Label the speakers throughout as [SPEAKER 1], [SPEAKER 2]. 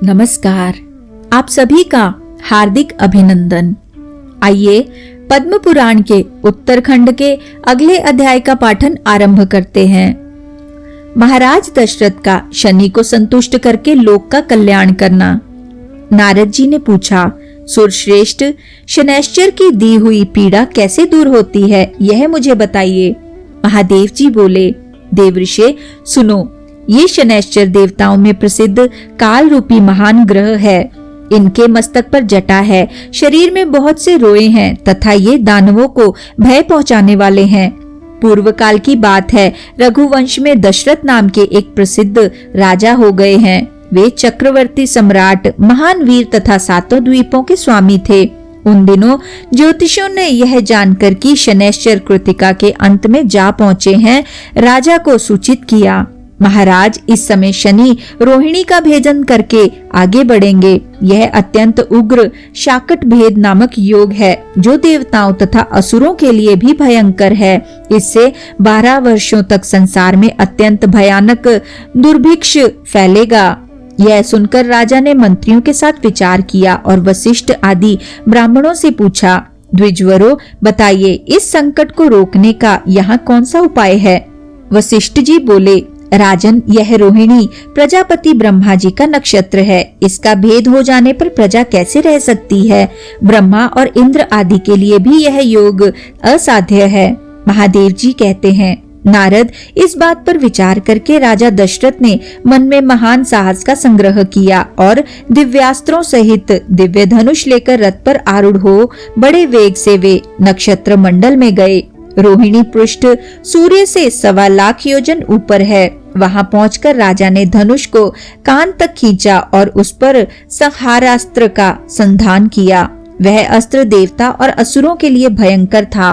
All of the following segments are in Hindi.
[SPEAKER 1] नमस्कार। आप सभी का हार्दिक अभिनंदन। आइए पद्म पुराण के उत्तरखंड के अगले अध्याय का पाठन आरंभ करते हैं। महाराज दशरथ का शनि को संतुष्ट करके लोक का कल्याण करना। नारद जी ने पूछा, सुरश्रेष्ठ, शनैश्चर की दी हुई पीड़ा कैसे दूर होती है, यह मुझे बताइए। महादेव जी बोले, देवऋषि सुनो, ये शनैश्चर देवताओं में प्रसिद्ध काल रूपी महान ग्रह है। इनके मस्तक पर जटा है, शरीर में बहुत से रोए हैं तथा ये दानवों को भय पहुंचाने वाले हैं। पूर्व काल की बात है, रघुवंश में दशरथ नाम के एक प्रसिद्ध राजा हो गए हैं। वे चक्रवर्ती सम्राट, महान वीर तथा सातों द्वीपों के स्वामी थे। उन दिनों ज्योतिषियों ने यह जानकर कि शनैश्चर कृतिका के अंत में जा पहुंचे हैं, राजा को सूचित किया। महाराज, इस समय शनि रोहिणी का भेदन करके आगे बढ़ेंगे। यह अत्यंत उग्र शाकट भेद नामक योग है, जो देवताओं तथा असुरों के लिए भी भयंकर है। इससे 12 वर्षों तक संसार में अत्यंत भयानक दुर्भिक्ष फैलेगा। यह सुनकर राजा ने मंत्रियों के साथ विचार किया और वशिष्ठ आदि ब्राह्मणों से पूछा, द्विजवरों, बताइए इस संकट को रोकने का यहाँ कौन सा उपाय है। वशिष्ठ जी बोले, राजन, यह रोहिणी प्रजापति ब्रह्मा जी का नक्षत्र है। इसका भेद हो जाने पर प्रजा कैसे रह सकती है। ब्रह्मा और इंद्र आदि के लिए भी यह योग असाध्य है। महादेव जी कहते हैं, नारद, इस बात पर विचार करके राजा दशरथ ने मन में महान साहस का संग्रह किया और दिव्यास्त्रों सहित दिव्य धनुष लेकर रथ पर आरूढ़ हो बड़े वेग से वे नक्षत्र मंडल में गए। रोहिणी पृष्ठ सूर्य से 1.25 लाख योजन ऊपर है। वहां पहुंचकर राजा ने धनुष को कान तक खींचा और उस पर संहारास्त्र का संधान किया। वह अस्त्र देवता और असुरों के लिए भयंकर था।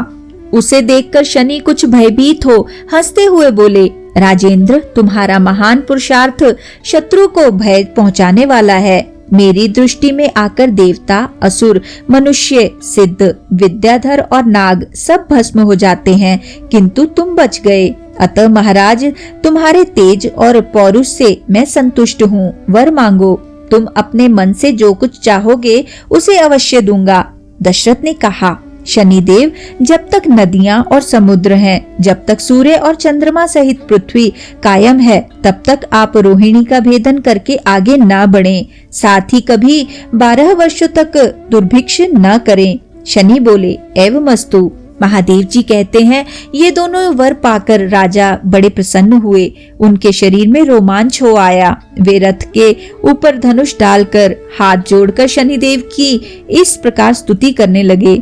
[SPEAKER 1] उसे देखकर शनि कुछ भयभीत हो हंसते हुए बोले, राजेंद्र, तुम्हारा महान पुरुषार्थ शत्रु को भय पहुंचाने वाला है। मेरी दृष्टि में आकर देवता, असुर, मनुष्य, सिद्ध, विद्याधर और नाग सब भस्म हो जाते हैं, किंतु तुम बच गए। अतः महाराज, तुम्हारे तेज और पौरुष से मैं संतुष्ट हूँ। वर मांगो, तुम अपने मन से जो कुछ चाहोगे उसे अवश्य दूंगा। दशरथ ने कहा, शनिदेव, जब तक नदियां और समुद्र हैं, जब तक सूर्य और चंद्रमा सहित पृथ्वी कायम है, तब तक आप रोहिणी का भेदन करके आगे न बढ़ें। साथ ही कभी 12 वर्षों तक दुर्भिक्ष न करें। शनि बोले, एवमस्तु। महादेव जी कहते हैं, ये दोनों वर पाकर राजा बड़े प्रसन्न हुए। उनके शरीर में रोमांच हो आया। वे रथ के ऊपर धनुष डालकर हाथ जोड़कर शनिदेव की इस प्रकार स्तुति करने लगे।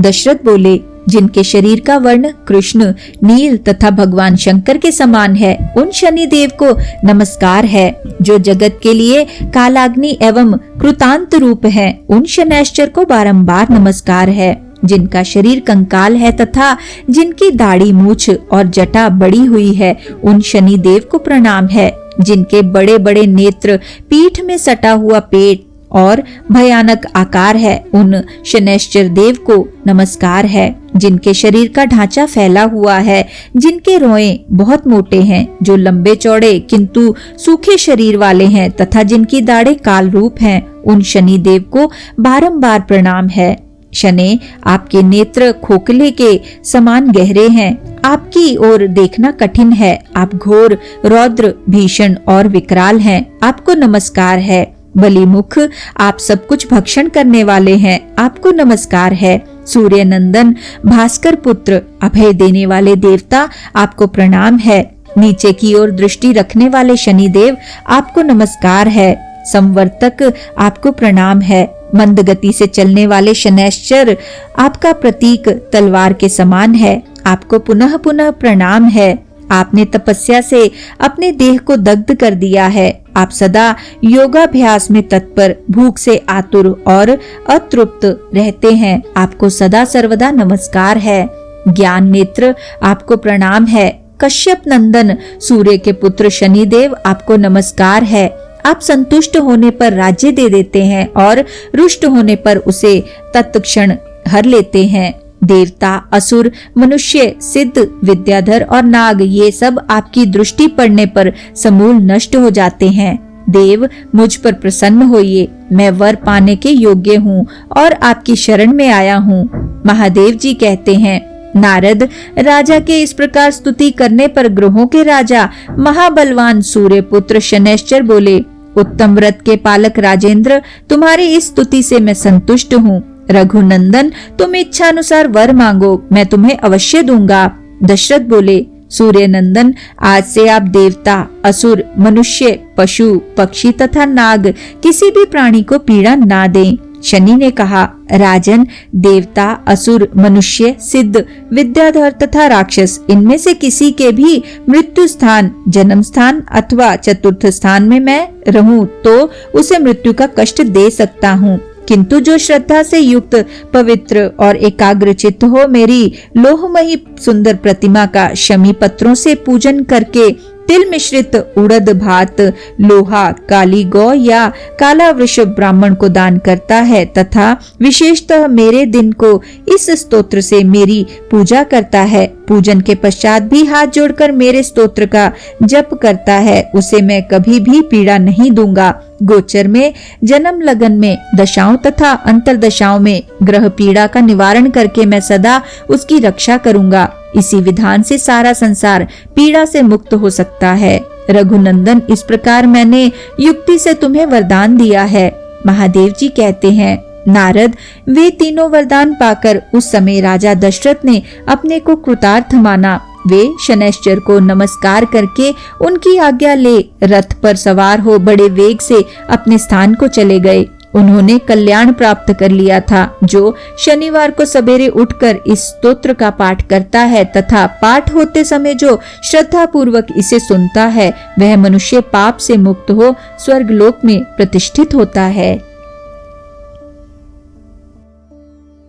[SPEAKER 1] दशरथ बोले, जिनके शरीर का वर्ण कृष्ण, नील तथा भगवान शंकर के समान है, उन शनिदेव को नमस्कार है। जो जगत के लिए कालाग्नि एवं कृतांत रूप है, उन शनैश्चर को बारंबार नमस्कार है। जिनका शरीर कंकाल है तथा जिनकी दाढ़ी, मूछ और जटा बड़ी हुई है, उन शनिदेव को प्रणाम है। जिनके बड़े बड़े नेत्र, पीठ में सटा हुआ पेट और भयानक आकार है, उन शनैश्चर देव को नमस्कार है। जिनके शरीर का ढांचा फैला हुआ है, जिनके रोए बहुत मोटे हैं, जो लंबे चौड़े किंतु सूखे शरीर वाले हैं तथा जिनकी दाढ़ें काल रूप हैं, उन शनिदेव को बारंबार प्रणाम है। शनि, आपके नेत्र खोखले के समान गहरे हैं। आपकी ओर देखना कठिन है। आप घोर, रौद्र, भीषण और विकराल हैं। आपको नमस्कार है। बलिमुख, आप सब कुछ भक्षण करने वाले हैं। आपको नमस्कार है। सूर्य नंदन, भास्कर पुत्र, अभय देने वाले देवता, आपको प्रणाम है। नीचे की ओर दृष्टि रखने वाले शनिदेव, आपको नमस्कार है। संवर्तक, आपको प्रणाम है। मंद गति से चलने वाले शनैश्चर, आपका प्रतीक तलवार के समान है। आपको पुनः पुनः प्रणाम है। आपने तपस्या से अपने देह को दग्ध कर दिया है। आप सदा योगाभ्यास में तत्पर, भूख से आतुर और अतृप्त रहते हैं। आपको सदा सर्वदा नमस्कार है। ज्ञान नेत्र, आपको प्रणाम है। कश्यप नंदन, सूर्य के पुत्र शनिदेव, आपको नमस्कार है। आप संतुष्ट होने पर राज्य दे देते हैं और रुष्ट होने पर उसे तत्क्षण हर लेते हैं। देवता, असुर, मनुष्य, सिद्ध, विद्याधर और नाग, ये सब आपकी दृष्टि पड़ने पर समूल नष्ट हो जाते हैं। देव मुझ पर प्रसन्न होइए, मैं वर पाने के योग्य हूँ और आपकी शरण में आया हूँ। महादेव जी कहते हैं, नारद, राजा के इस प्रकार स्तुति करने पर ग्रहों के राजा महाबलवान सूर्य पुत्र शनैश्चर बोले, उत्तम व्रत के पालक राजेंद्र, तुम्हारी इस स्तुति से मैं संतुष्ट हूँ। रघुनंदन, तुम इच्छा अनुसार वर मांगो, मैं तुम्हें अवश्य दूंगा। दशरथ बोले, सूर्य नंदन, आज से आप देवता, असुर, मनुष्य, पशु, पक्षी तथा नाग किसी भी प्राणी को पीड़ा ना दें। शनि ने कहा, राजन, देवता, असुर, मनुष्य, सिद्ध, विद्याधर तथा राक्षस, इनमें से किसी के भी मृत्यु स्थान, जन्म स्थान अथवा चतुर्थ स्थान में मैं रहूं तो उसे मृत्यु का कष्ट दे सकता हूँ, किंतु जो श्रद्धा से युक्त, पवित्र और एकाग्र चित्त हो, मेरी लोहमयी सुंदर प्रतिमा का शमी पत्रों से पूजन करके तिल मिश्रित उड़द भात, लोहा, काली गौ या काला वृषभ ब्राह्मण को दान करता है तथा विशेषतः मेरे दिन को इस स्तोत्र से मेरी पूजा करता है, पूजन के पश्चात भी हाथ जोड़कर मेरे स्तोत्र का जप करता है, उसे मैं कभी भी पीड़ा नहीं दूंगा। गोचर में, जन्म लगन में, दशाओं तथा अंतरदशाओं में ग्रह पीड़ा का निवारण करके मैं सदा उसकी रक्षा करूंगा। इसी विधान से सारा संसार पीड़ा से मुक्त हो सकता है। रघुनंदन, इस प्रकार मैंने युक्ति से तुम्हें वरदान दिया है। महादेव जी कहते हैं, नारद, वे तीनों वरदान पाकर उस समय राजा दशरथ ने अपने को कृतार्थ माना। वे शनैश्चर को नमस्कार करके उनकी आज्ञा ले रथ पर सवार हो बड़े वेग से अपने स्थान को चले गए। उन्होंने कल्याण प्राप्त कर लिया था। जो शनिवार को सवेरे उठकर इस स्तोत्र का पाठ करता है तथा पाठ होते समय जो श्रद्धा पूर्वक इसे सुनता है, वह मनुष्य पाप से मुक्त हो स्वर्गलोक में प्रतिष्ठित होता है।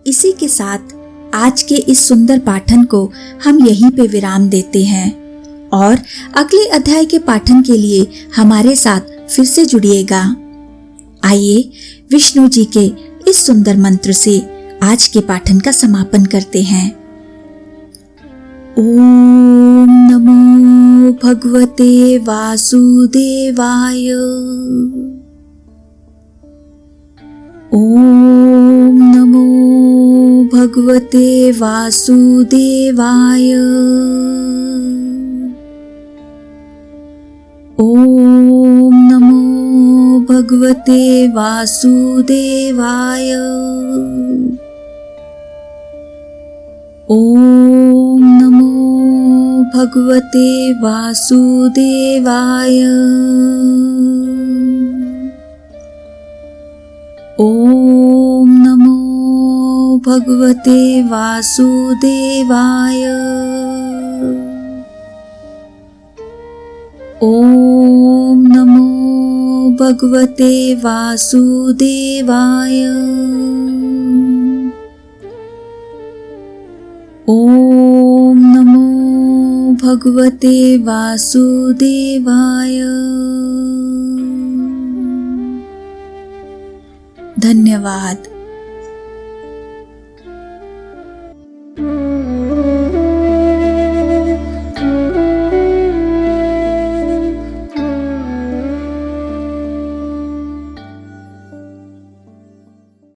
[SPEAKER 2] इसी के साथ आज के इस सुंदर पाठन को हम यहीं पे विराम देते हैं और अगले अध्याय के पाठन के लिए हमारे साथ फिर से जुड़िएगा। आइए विष्णु जी के इस सुंदर मंत्र से आज के पाठन का समापन करते हैं। ओम नमो भगवते वासुदेवाय। ओम नमो भगवते वासुदेवाय। ओम नमो भगवते वासुदेवाय। ओम नमो भगवते वासुदेवाय। ओम नमो भगवते वासुदेवाय। ओम नमो भगवते वासुदेवाय। ओम नमो भगवते वासुदेवाय। धन्यवाद।